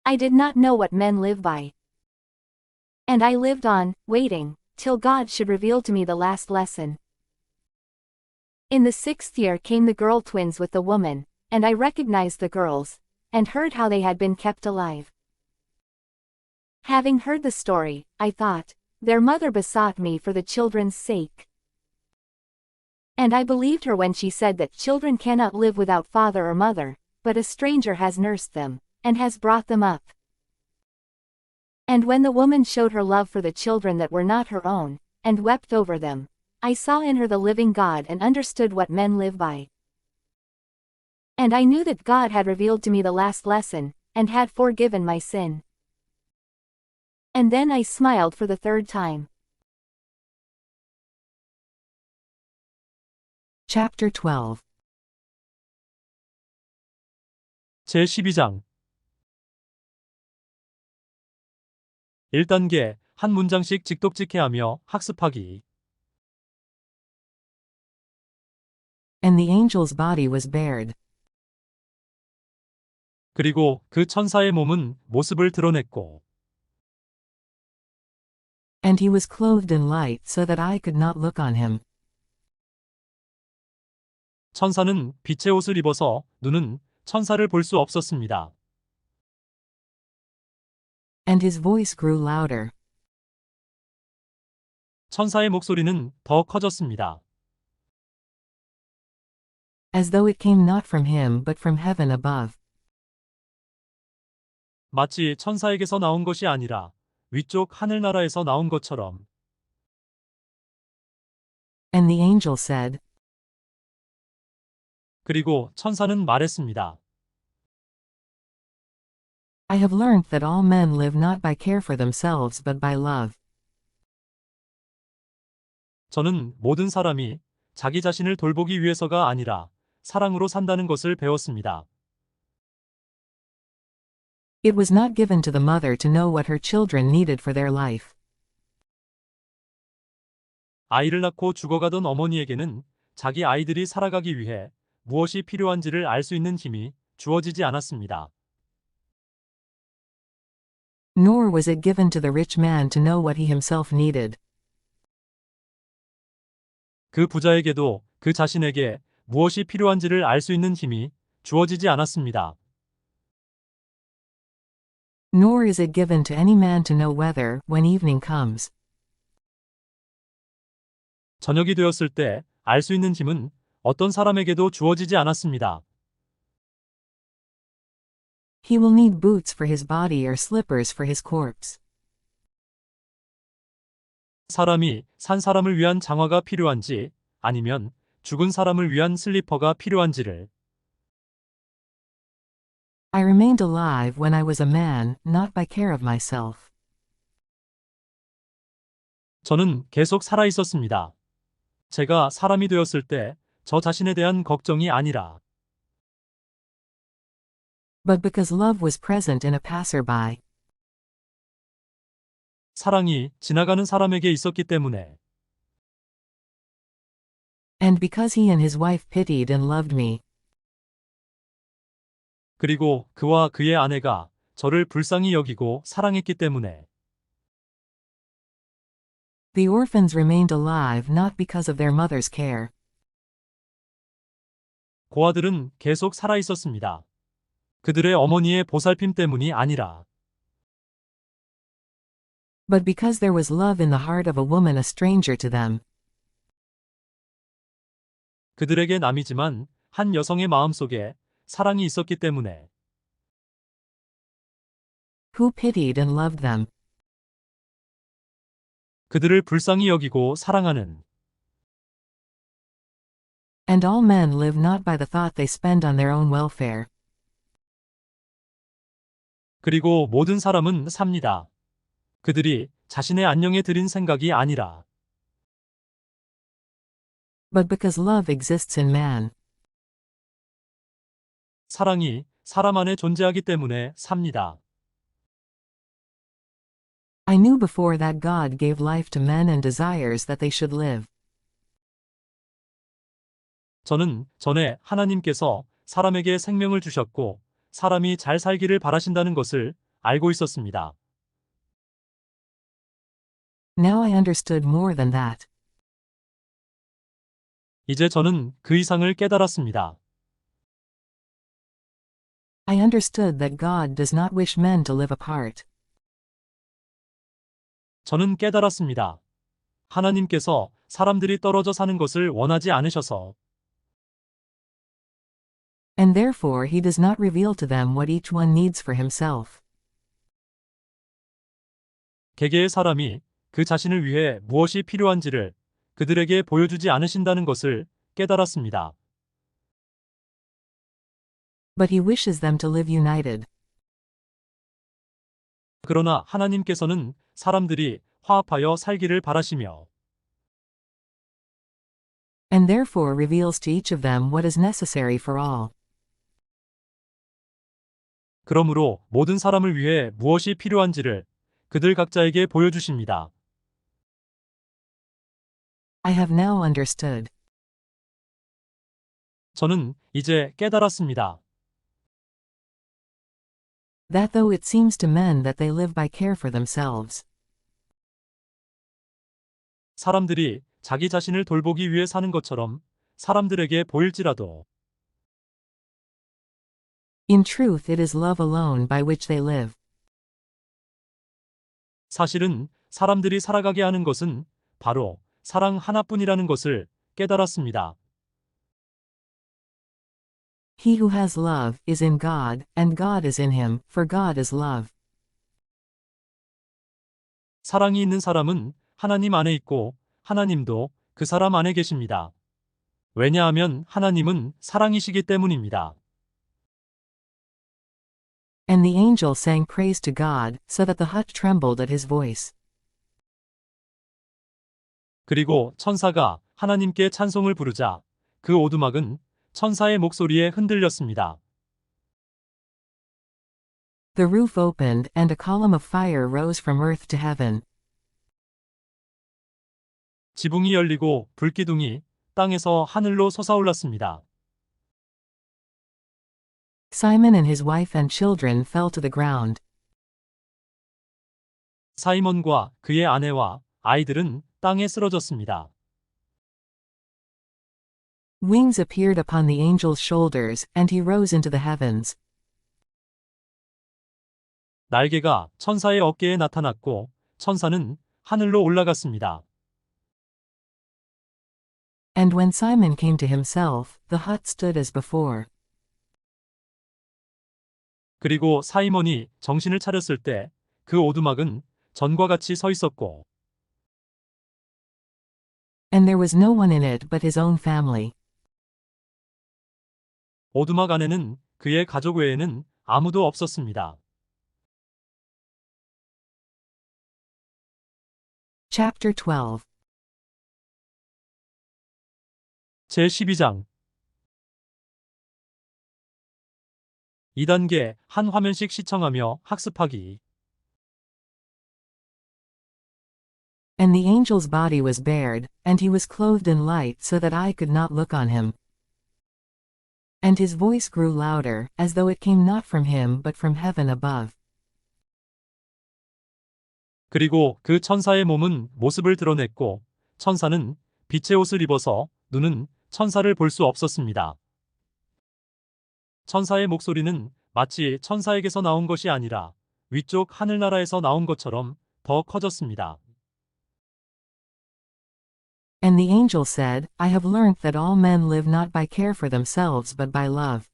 I did not know what men live by. And I lived on, waiting, till God should reveal to me the last lesson. In the 6th year came the girl twins with the woman, and I recognized the girls, and heard how they had been kept alive. Having heard the story, I thought, their mother besought me for the children's sake. And I believed her when she said that children cannot live without father or mother, but a stranger has nursed them, and has brought them up. And when the woman showed her love for the children that were not her own, and wept over them, I saw in her the living God and understood what men live by. And I knew that God had revealed to me the last lesson, and had forgiven my sin. And then I smiled for the 3rd time. Chapter 12. 제12장 1단계, 한 문장씩 직독직해하며 학습하기. And the angel's body was bared. 그리고 그 천사의 몸은 모습을 드러냈고, And he was clothed in light so that I could not look on him. 천사는 빛의 옷을 입어서 눈은 천사를 볼 수 없었습니다. And his voice grew louder. 천사의 목소리는 더 커졌습니다. As though it came not from him but from heaven above. 마치 천사에게서 나온 것이 아니라 위쪽 하늘나라에서 나온 것처럼. And the angel said, 그리고 천사는 말했습니다. I have learned that all men live not by care for themselves but by love. 저는 모든 사람이 자기 자신을 돌보기 위해서가 아니라 사랑으로 산다는 것을 배웠습니다. It was not given to the mother to know what her children needed for their life. 아이를 낳고 죽어가던 어머니에게는 자기 아이들이 살아가기 위해 무엇이 필요한지를 알 수 있는 힘이 주어지지 않았습니다. Nor was it given to the rich man to know what he himself needed. 그 부자에게도 그 자신에게 무엇이 필요한지를 알 수 있는 힘이 주어지지 않았습니다. Nor is it given to any man to know whether, when evening comes, 저녁이 되었을 때 알 수 있는 힘은 어떤 사람에게도 주어지지 않았습니다. he will need boots for his body or slippers for his corpse. 사람이 산 사람을 위한 장화가 필요한지 아니면 죽은 사람을 위한 슬리퍼가 필요한지를. I remained alive when I was a man, not by care of myself. 저는 계속 살아 있었습니다. 제가 사람이 되었을 때 저 자신에 대한 걱정이 아니라 But because love was present in a passerby. 사랑이 지나가는 사람에게 있었기 때문에. And because he and his wife pitied and loved me. 그리고 그와 그의 아내가 저를 불쌍히 여기고 사랑했기 때문에. The orphans remained alive not because of their mother's care. 고아들은 계속 살아 있었습니다. 그들의 어머니의 보살핌 때문이 아니라. But because there was love in the heart of a woman a stranger to them. 그들에게 남이지만 한 여성의 마음속에 사랑이 있었기 때문에. Who pitied and loved them. 그들을 불쌍히 여기고 사랑하는. And all men live not by the thought they spend on their own welfare. 그리고 모든 사람은 삽니다. 그들이 자신의 안녕에 들인 생각이 아니라. But because love exists in man. 사랑이 사람 안에 존재하기 때문에 삽니다. I knew before that God gave life to men and desires that they should live. 저는 전에 하나님께서 사람에게 생명을 주셨고 사람이 잘 살기를 바라신다는 것을 알고 있었습니다. Now I understood more than that. 이제 저는 그 이상을 깨달았습니다. I understood that God does not wish men to live apart. 저는 깨달았습니다. 하나님께서 사람들이 떨어져 사는 것을 원하지 않으셔서 And therefore he does not reveal to them what each one needs for himself. 개개의 사람이 그 자신을 위해 무엇이 필요한지를 그들에게 보여주지 않으신다는 것을 깨달았습니다. But he wishes them to live united. 그러나 하나님께서는 사람들이 화합하여 살기를 바라시며 And therefore reveals to each of them what is necessary for all. 그러므로 모든 사람을 위해 무엇이 필요한지를 그들 각자에게 보여주십니다. I have now understood. 저는 이제 깨달았습니다. That though it seems to men that they live by care for themselves, 사람들이 자기 자신을 돌보기 위해 사는 것처럼 사람들에게 보일지라도 in truth it is love alone by which they live. 사실은 사람들이 살아가게 하는 것은 바로 사랑 하나뿐이라는 것을 깨달았습니다. He who has love is in God, and God is in him, for God is love. 사랑이 있는 사람은 하나님 안에 있고 하나님도 그 사람 안에 계십니다. 왜냐하면 하나님은 사랑이시기 때문입니다. And the angel sang praise to God, so that the hut trembled at his voice. 그리고 천사가 하나님께 찬송을 부르자 그 오두막은 천사의 목소리에 흔들렸습니다. The roof opened, and a column of fire rose from earth to heaven. 지붕이 열리고 불기둥이 땅에서 하늘로 솟아올랐습니다. Simon and his wife and children fell to the ground. 사이먼과 그의 아내와 아이들은 땅에 쓰러졌습니다. Wings appeared upon the angel's shoulders, and he rose into the heavens. 날개가 천사의 어깨에 나타났고 천사는 하늘로 올라갔습니다. And when Simon came to himself, the hut stood as before. 그리고 사이먼이 정신을 차렸을 때 그 오두막은 전과 같이 서 있었고 And there was no one in it but his own family. 오두막 안에는 그의 가족 외에는 아무도 없었습니다. Chapter 12. 제12장 2단계 한 화면씩 시청하며 학습하기. And the angel's body was bared, and he was clothed in light so that I could not look on him. And his voice grew louder, as though it came not from him but from heaven above. 그리고 그 천사의 몸은 모습을 드러냈고 천사는 빛의 옷을 입어서 눈은 천사를 볼 수 없었습니다. 천사의 목소리는 마치 천사에게서 나온 것이 아니라 위쪽 하늘나라에서 나온 것처럼 더 커졌습니다. And the angel said, I have learnt that all men live not by care for themselves but by love.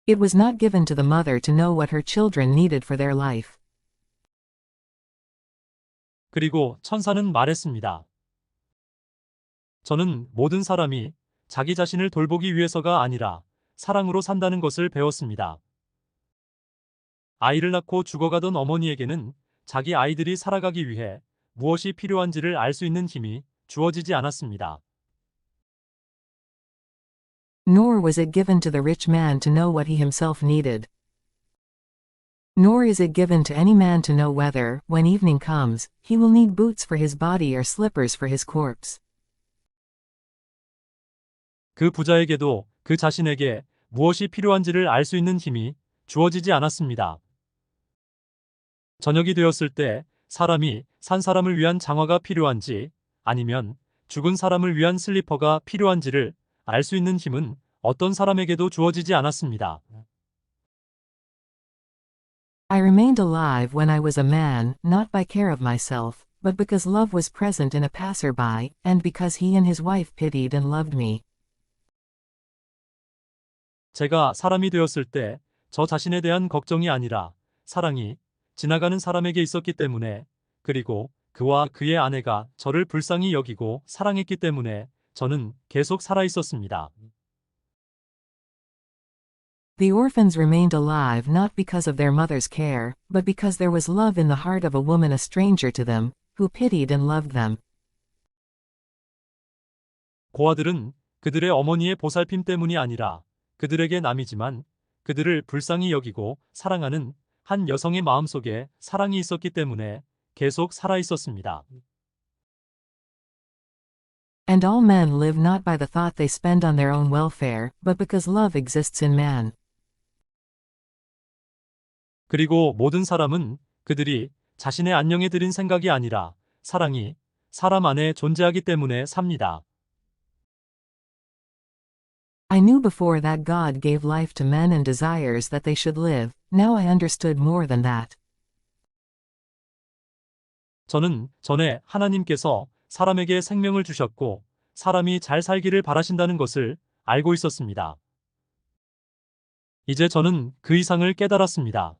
It was not given to the mother to know what her children needed for their life. 그리고 천사는 말했습니다. 저는 모든 사람이 자기 자신을 돌보기 위해서가 아니라 사랑으로 산다는 것을 배웠습니다. 아이를 낳고 죽어가던 어머니에게는 자기 아이들이 살아가기 위해 무엇이 필요한지를 알 수 있는 힘이 주어지지 않았습니다. Nor was it given to the rich man to know what he himself needed. Nor is it given to any man to know whether, when evening comes, he will need boots for his body or slippers for his corpse. 그 부자에게도 그 자신에게 무엇이 필요한지를 알 수 있는 힘이 주어지지 않았습니다. 저녁이 되었을 때 사람이 산 사람을 위한 장화가 필요한지 아니면 죽은 사람을 위한 슬리퍼가 필요한지를 알 수 있는 힘은 어떤 사람에게도 주어지지 않았습니다. I remained alive when I was a man, not by care of myself, but because love was present in a passerby, and because he and his wife pitied and loved me. 제가 사람이 되었을 때 저 자신에 대한 걱정이 아니라 사랑이 지나가는 사람에게 있었기 때문에, 그리고 그와 그의 아내가 저를 불쌍히 여기고 사랑했기 때문에 저는 계속 살아 있었습니다. The orphans remained alive not because of their mother's care, but because there was love in the heart of a woman a stranger to them, who pitied and loved them. 고아들은 그들의 어머니의 보살핌 때문이 아니라 그들에게 남이지만 그들을 불쌍히 여기고 사랑하는 한 여성의 마음속에 사랑이 있었기 때문에 계속 살아 있었습니다. And all men live not by the thought they spend on their own welfare, but because love exists in man. 그리고 모든 사람은 그들이 자신의 안녕에 들인 생각이 아니라 사랑이 사람 안에 존재하기 때문에 삽니다. I knew before that God gave life to men and desires that they should live, now I understood more than that. 저는 전에 하나님께서 사람에게 생명을 주셨고 사람이 잘 살기를 바라신다는 것을 알고 있었습니다. 이제 저는 그 이상을 깨달았습니다.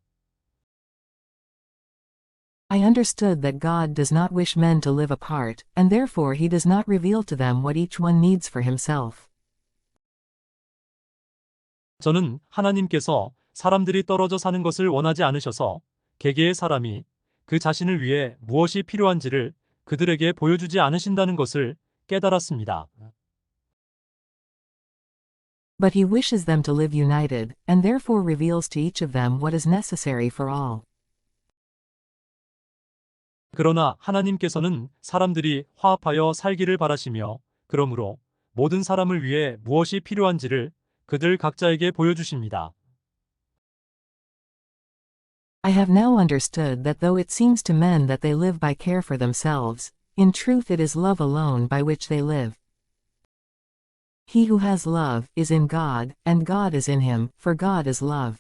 I understood that God does not wish men to live apart, and therefore he does not reveal to them what each one needs for himself. 저는 하나님께서 사람들이 떨어져 사는 것을 원하지 않으셔서 개개의 사람이 그 자신을 위해 무엇이 필요한지를 그들에게 보여주지 않으신다는 것을 깨달았습니다. But he wishes them to live united, and therefore reveals to each of them what is necessary for all. 그러나 하나님께서는 사람들이 화합하여 살기를 바라시며 그러므로 모든 사람을 위해 무엇이 필요한지를 그들 각자에게 보여주십니다. I have now understood that though it seems to men that they live by care for themselves, in truth it is love alone by which they live. He who has love is in God, and God is in him, for God is love.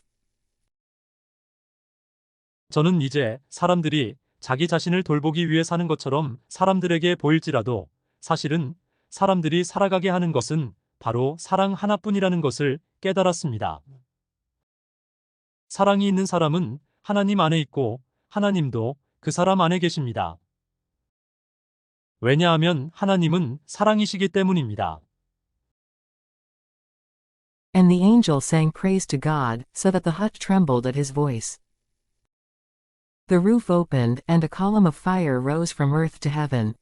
저는 이제 사람들이 자기 자신을 돌보기 위해 사는 것처럼 사람들에게 보일지라도 사실은 사람들이 살아가게 하는 것은 바로 사랑 하나뿐이라는 것을 깨달았습니다. 사랑이 있는 사람은 하나님 안에 있고 하나님도 그 사람 안에 계십니다. 왜냐하면 하나님은 사랑이시기 때문입니다. And the angel sang praise to God, so that the hut trembled at his voice. The roof opened, and a column of fire rose from earth to heaven.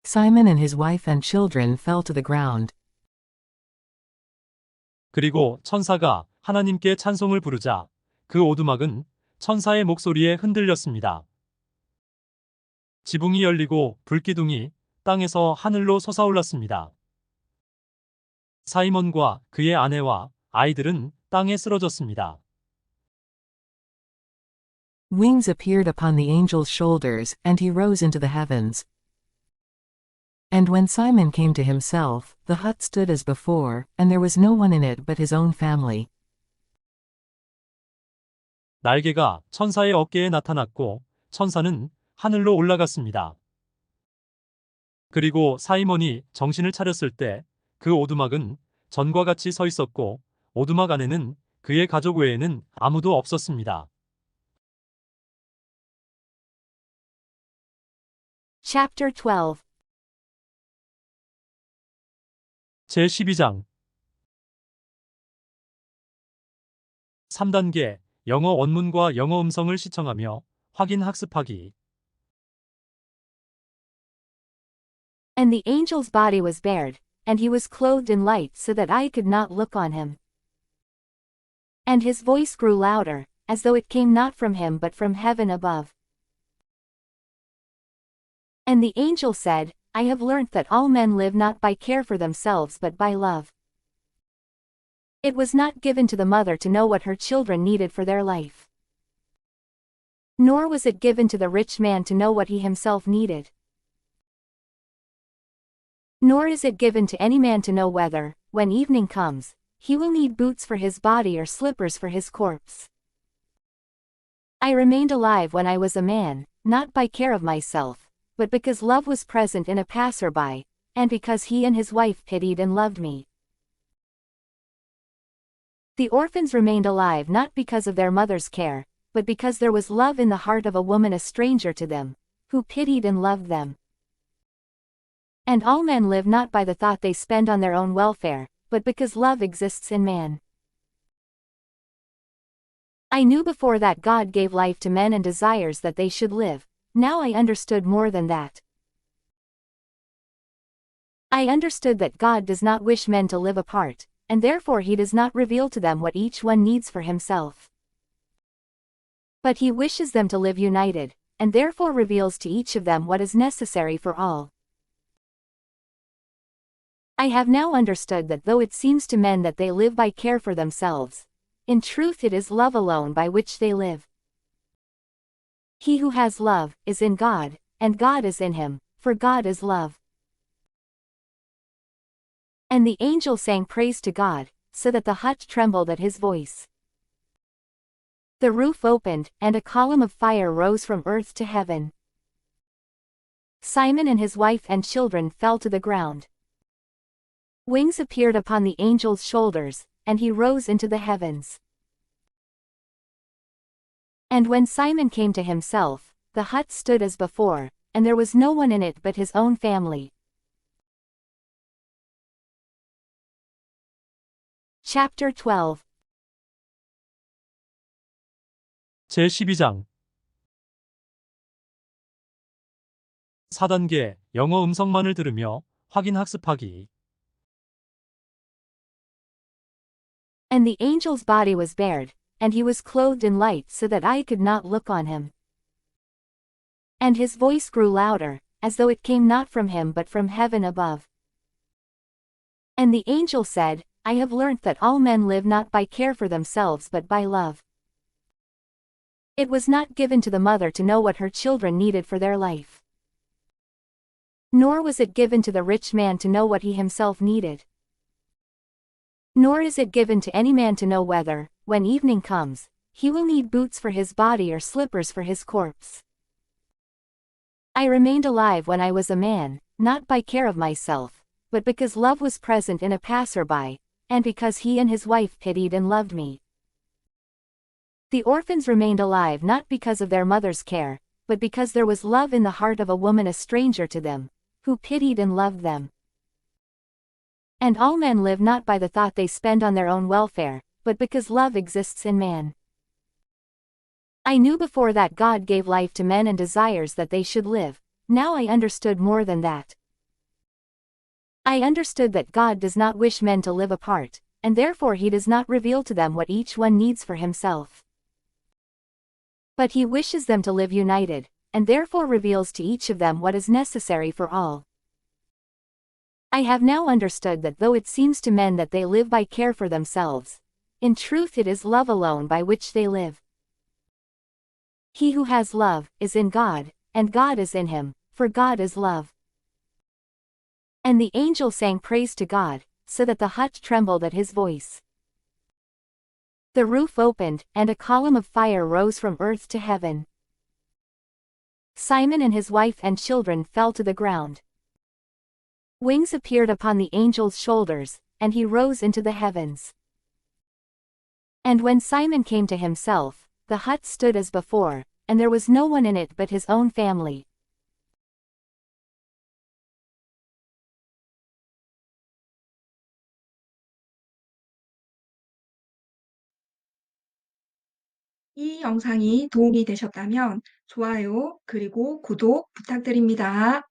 Simon and his wife and children fell to the ground. 그리고 천사가 하나님께 찬송을 부르자 그 오두막은 천사의 목소리에 흔들렸습니다. 지붕이 열리고 불기둥이 땅에서 하늘로 솟아올랐습니다. 사이먼과 그의 아내와 아이들은 땅에 쓰러졌습니다. Wings appeared upon the angel's shoulders, and he rose into the heavens. And when Simon came to himself, the hut stood as before, and there was no one in it but his own family. 날개가 천사의 어깨에 나타났고 천사는 하늘로 올라갔습니다. 그리고 사이먼이 정신을 차렸을 때 그 오두막은 전과 같이 서 있었고 오두막 안에는 그의 가족 외에는 아무도 없었습니다. Chapter 12. 제12장 3단계 영어 원문과 영어 음성을 시청하며 확인 학습하기. And the angel's body was bared, and he was clothed in light so that I could not look on him. And his voice grew louder, as though it came not from him but from heaven above. And the angel said, I have learnt that all men live not by care for themselves but by love. It was not given to the mother to know what her children needed for their life. Nor was it given to the rich man to know what he himself needed. Nor is it given to any man to know whether, when evening comes, he will need boots for his body or slippers for his corpse. I remained alive when I was a man, not by care of myself, but because love was present in a passerby, and because he and his wife pitied and loved me. The orphans remained alive not because of their mother's care, but because there was love in the heart of a woman a stranger to them, who pitied and loved them. And all men live not by the thought they spend on their own welfare, but because love exists in man. I knew before that God gave life to men and desires that they should live. Now I understood more than that. I understood that God does not wish men to live apart, and therefore he does not reveal to them what each one needs for himself. But he wishes them to live united, and therefore reveals to each of them what is necessary for all. I have now understood that though it seems to men that they live by care for themselves, in truth it is love alone by which they live. He who has love is in God, and God is in him, for God is love. And the angel sang praise to God, so that the hut trembled at his voice. The roof opened, and a column of fire rose from earth to heaven. Simon and his wife and children fell to the ground. Wings appeared upon the angel's shoulders, and he rose into the heavens. And when Simon came to himself, the hut stood as before, and there was no one in it but his own family. Chapter 12. 제12장 4단계 영어 음성만을 들으며 확인 학습하기. And the angel's body was bared, and he was clothed in light so that I could not look on him. And his voice grew louder, as though it came not from him but from heaven above. And the angel said, I have learnt that all men live not by care for themselves but by love. It was not given to the mother to know what her children needed for their life. Nor was it given to the rich man to know what he himself needed. Nor is it given to any man to know whether, when evening comes, he will need boots for his body or slippers for his corpse. I remained alive when I was a man, not by care of myself, but because love was present in a passerby, and because he and his wife pitied and loved me. The orphans remained alive not because of their mother's care, but because there was love in the heart of a woman a stranger to them, who pitied and loved them. And all men live not by the thought they spend on their own welfare, but because love exists in man. I knew before that God gave life to men and desires that they should live. Now I understood more than that. I understood that God does not wish men to live apart, and therefore he does not reveal to them what each one needs for himself. But he wishes them to live united, and therefore reveals to each of them what is necessary for all. I have now understood that though it seems to men that they live by care for themselves, in truth it is love alone by which they live. He who has love is in God, and God is in him, for God is love. And the angel sang praise to God, so that the hut trembled at his voice. The roof opened, and a column of fire rose from earth to heaven. Simon and his wife and children fell to the ground. Wings appeared upon the angel's shoulders, and he rose into the heavens. And when Simon came to himself, the hut stood as before, and there was no one in it but his own family. 이 영상이 도움이 되셨다면 좋아요, 그리고 구독 부탁드립니다.